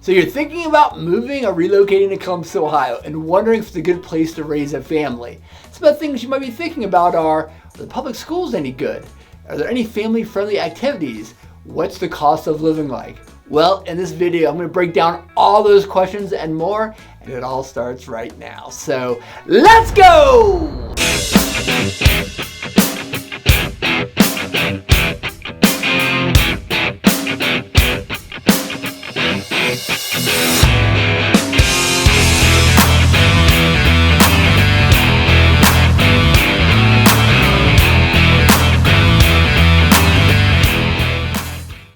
So you're thinking about moving or relocating to Columbus, Ohio, and wondering if it's a good place to raise a family. Some of the things you might be thinking about are the public schools any good? Are there any family-friendly activities? What's the cost of living like? Well, in this video, I'm going to break down all those questions and more, and it all starts right now. So let's go!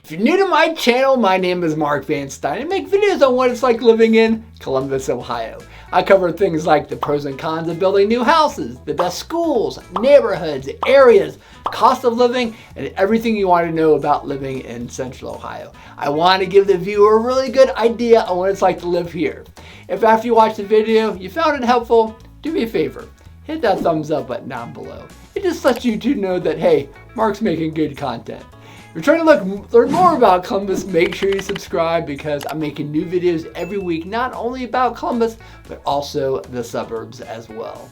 If you're new to my channel, my name is Mark Van Stein. I make videos on what it's like living in Columbus, Ohio. I cover things like the pros and cons of building new houses, the best schools, neighborhoods, areas, cost of living, and everything you want to know about living in Central Ohio. I want to give the viewer a really good idea on what it's like to live here. If after you watch the video you found it helpful, do me a favor, hit that thumbs up button down below. It just lets YouTube know that, hey, Mark's making good content. If you're trying to learn more about Columbus, make sure you subscribe because I'm making new videos every week, not only about Columbus, but also the suburbs as well.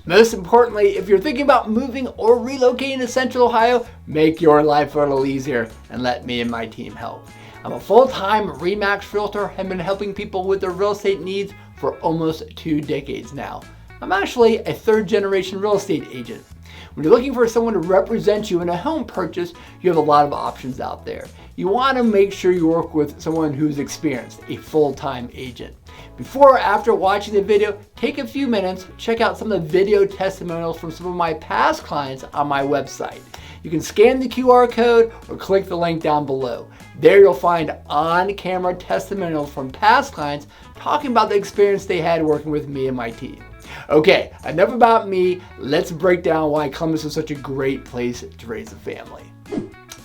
Most importantly, if you're thinking about moving or relocating to Central Ohio, make your life a little easier and let me and my team help. I'm a full-time RE/MAX realtor and have been helping people with their real estate needs for almost 2 decades now. I'm actually a third-generation real estate agent. When you're looking for someone to represent you in a home purchase, you have a lot of options out there. You want to make sure you work with someone who's experienced, a full-time agent. Before or after watching the video, take a few minutes, check out some of the video testimonials from some of my past clients on my website. You can scan the QR code or click the link down below. There you'll find on-camera testimonials from past clients talking about the experience they had working with me and my team. Okay, enough about me. Let's break down why Columbus is such a great place to raise a family.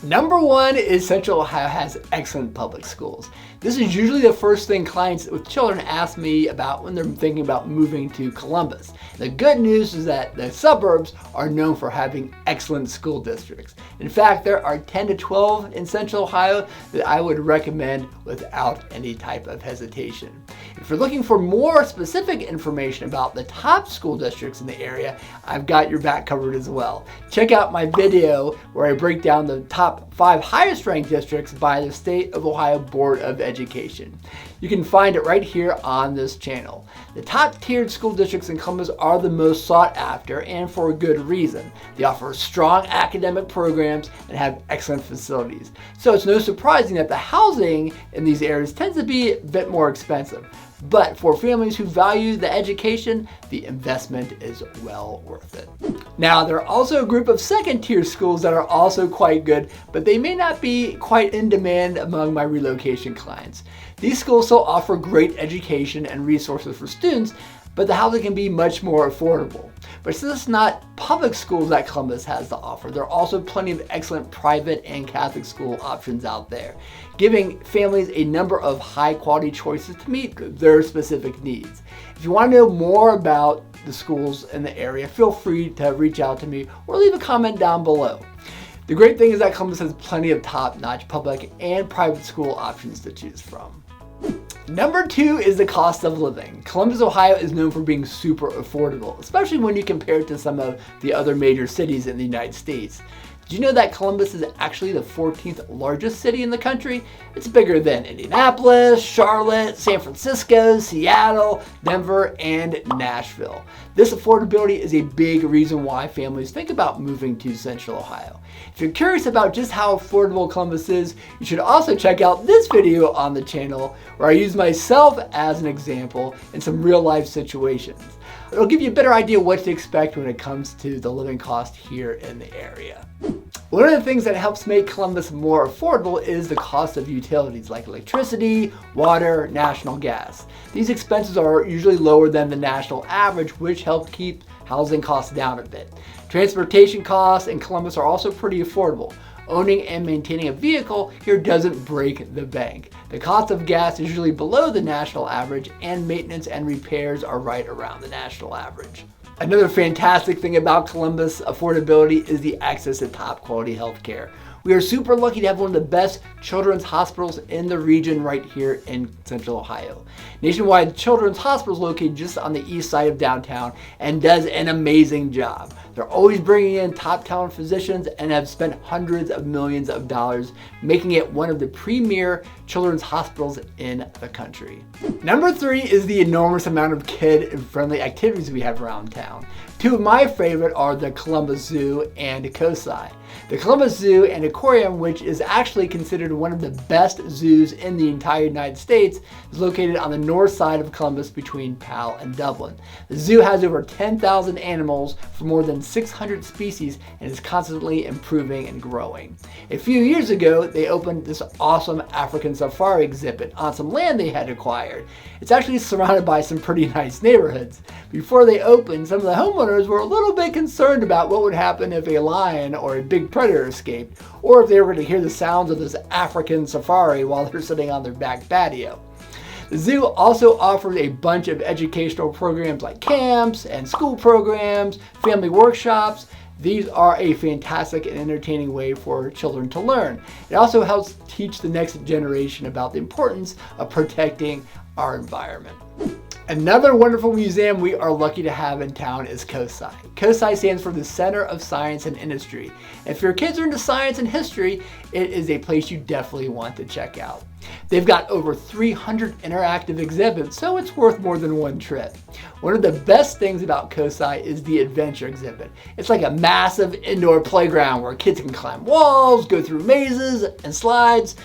Number one is Central Ohio has excellent public schools. This is usually the first thing clients with children ask me about when they're thinking about moving to Columbus. The good news is that the suburbs are known for having excellent school districts. In fact, there are 10 to 12 in Central Ohio that I would recommend without any type of hesitation. If you're looking for more specific information about the top school districts in the area, I've got your back covered as well. Check out my video where I break down the top 5 highest ranked districts by the State of Ohio Board of Education. You can find it right here on this channel. The top tiered school districts in Columbus are the most sought after, and for a good reason. They offer strong academic programs and have excellent facilities. So it's no surprising that the housing in these areas tends to be a bit more expensive. But for families who value the education, the investment is well worth it. Now, there are also a group of second-tier schools that are also quite good, but they may not be quite in demand among my relocation clients. These schools still offer great education and resources for students, but the housing can be much more affordable. But since it's not public schools that Columbus has to offer, there are also plenty of excellent private and Catholic school options out there, giving families a number of high-quality choices to meet their specific needs. If you want to know more about the schools in the area, feel free to reach out to me or leave a comment down below. The great thing is that Columbus has plenty of top-notch public and private school options to choose from. Number 2 is the cost of living. Columbus, Ohio is known for being super affordable, especially when you compare it to some of the other major cities in the United States. Did you know that Columbus is actually the 14th largest city in the country? It's bigger than Indianapolis, Charlotte, San Francisco, Seattle, Denver, and Nashville. This affordability is a big reason why families think about moving to Central Ohio. If you're curious about just how affordable Columbus is, you should also check out this video on the channel where I use myself as an example in some real life situations. It'll give you a better idea what to expect when it comes to the living cost here in the area. One of the things that helps make Columbus more affordable is the cost of utilities like electricity, water, national gas. These expenses are usually lower than the national average, which helps keep housing costs down a bit. Transportation costs in Columbus are also pretty affordable. Owning and maintaining a vehicle here doesn't break the bank. The cost of gas is usually below the national average, and maintenance and repairs are right around the national average. Another fantastic thing about Columbus affordability is the access to top quality healthcare. We are super lucky to have one of the best children's hospitals in the region right here in Central Ohio. Nationwide Children's Hospital is located just on the east side of downtown and does an amazing job. They're always bringing in top talent physicians and have spent hundreds of millions of dollars, making it one of the premier children's hospitals in the country. Number 3 is the enormous amount of kid-friendly activities we have around town. Two of my favorite are the Columbus Zoo and COSI. The Columbus Zoo and Aquarium, which is actually considered one of the best zoos in the entire United States, is located on the north side of Columbus between Powell and Dublin. The zoo has over 10,000 animals from more than 600 species and is constantly improving and growing. A few years ago, they opened this awesome African safari exhibit on some land they had acquired. It's actually surrounded by some pretty nice neighborhoods. Before they opened, some of the homeowners were a little bit concerned about what would happen if a lion or a big predator escaped, or if they were going to hear the sounds of this African safari while they're sitting on their back patio. The zoo also offers a bunch of educational programs like camps and school programs, family workshops. These are a fantastic and entertaining way for children to learn. It also helps teach the next generation about the importance of protecting our environment. Another wonderful museum we are lucky to have in town is COSI. COSI stands for the Center of Science and Industry. If your kids are into science and history, it is a place you definitely want to check out. They've got over 300 interactive exhibits, so it's worth more than one trip. One of the best things about COSI is the adventure exhibit. It's like a massive indoor playground where kids can climb walls, go through mazes and slides.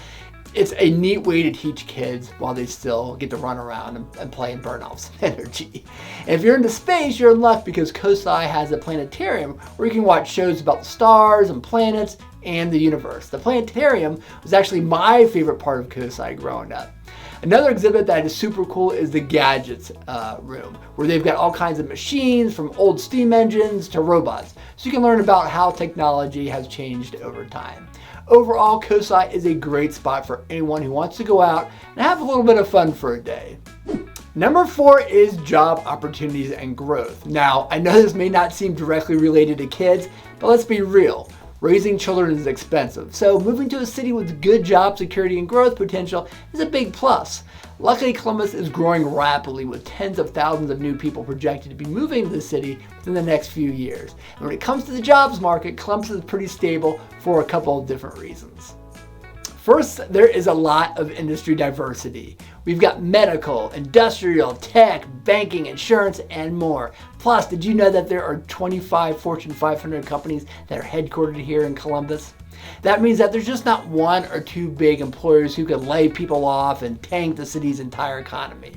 It's a neat way to teach kids while they still get to run around and play and burn off some energy. And if you're into space, you're in luck because COSI has a planetarium where you can watch shows about the stars and planets and the universe. The planetarium was actually my favorite part of COSI growing up. Another exhibit that is super cool is the gadgets room, where they've got all kinds of machines from old steam engines to robots. So you can learn about how technology has changed over time. Overall, COSI is a great spot for anyone who wants to go out and have a little bit of fun for a day. Number 4 is job opportunities and growth. Now, I know this may not seem directly related to kids, but let's be real. Raising children is expensive, so moving to a city with good job security and growth potential is a big plus. Luckily, Columbus is growing rapidly with tens of thousands of new people projected to be moving to the city within the next few years. And when it comes to the jobs market, Columbus is pretty stable for a couple of different reasons. First, there is a lot of industry diversity. We've got medical, industrial, tech, banking, insurance, and more. Plus, did you know that there are 25 Fortune 500 companies that are headquartered here in Columbus? That means that there's just not one or two big employers who could lay people off and tank the city's entire economy.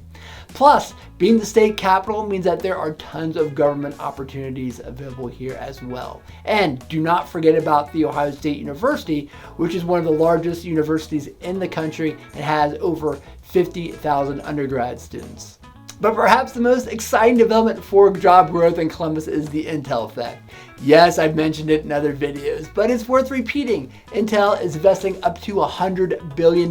Plus, being the state capital means that there are tons of government opportunities available here as well. And do not forget about The Ohio State University, which is one of the largest universities in the country and has over 50,000 undergrad students. But perhaps the most exciting development for job growth in Columbus is the Intel effect. Yes, I've mentioned it in other videos, but it's worth repeating. Intel is investing up to $100 billion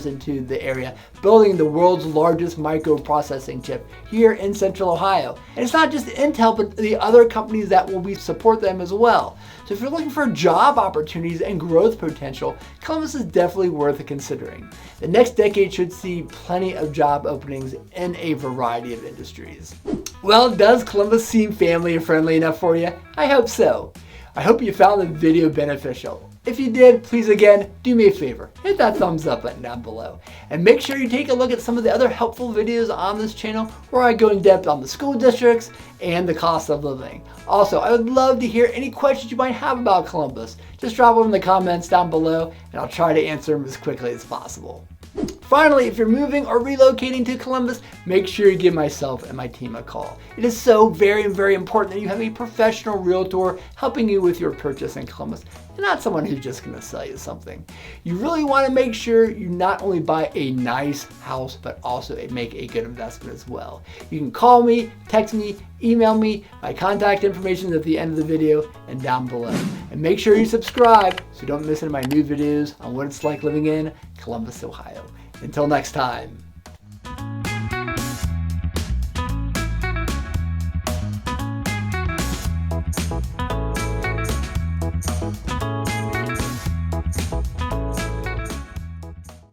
into the area, building the world's largest microprocessing chip here in Central Ohio. And it's not just Intel, but the other companies that will support them as well. So if you're looking for job opportunities and growth potential, Columbus is definitely worth considering. The next decade should see plenty of job openings in a variety of industries. Well, does Columbus seem family and friendly enough for you? I hope so. I hope you found the video beneficial. If you did, please again, do me a favor, hit that thumbs up button down below. And make sure you take a look at some of the other helpful videos on this channel where I go in depth on the school districts and the cost of living. Also, I would love to hear any questions you might have about Columbus. Just drop them in the comments down below and I'll try to answer them as quickly as possible. Finally, if you're moving or relocating to Columbus, make sure you give myself and my team a call. It is so very important that you have a professional realtor helping you with your purchase in Columbus, and not someone who's just going to sell you something. You really want to make sure you not only buy a nice house, but also make a good investment as well. You can call me, text me, email me. My contact information is at the end of the video and down below. And make sure you subscribe so you don't miss any of my new videos on what it's like living in Columbus, Ohio. Until next time.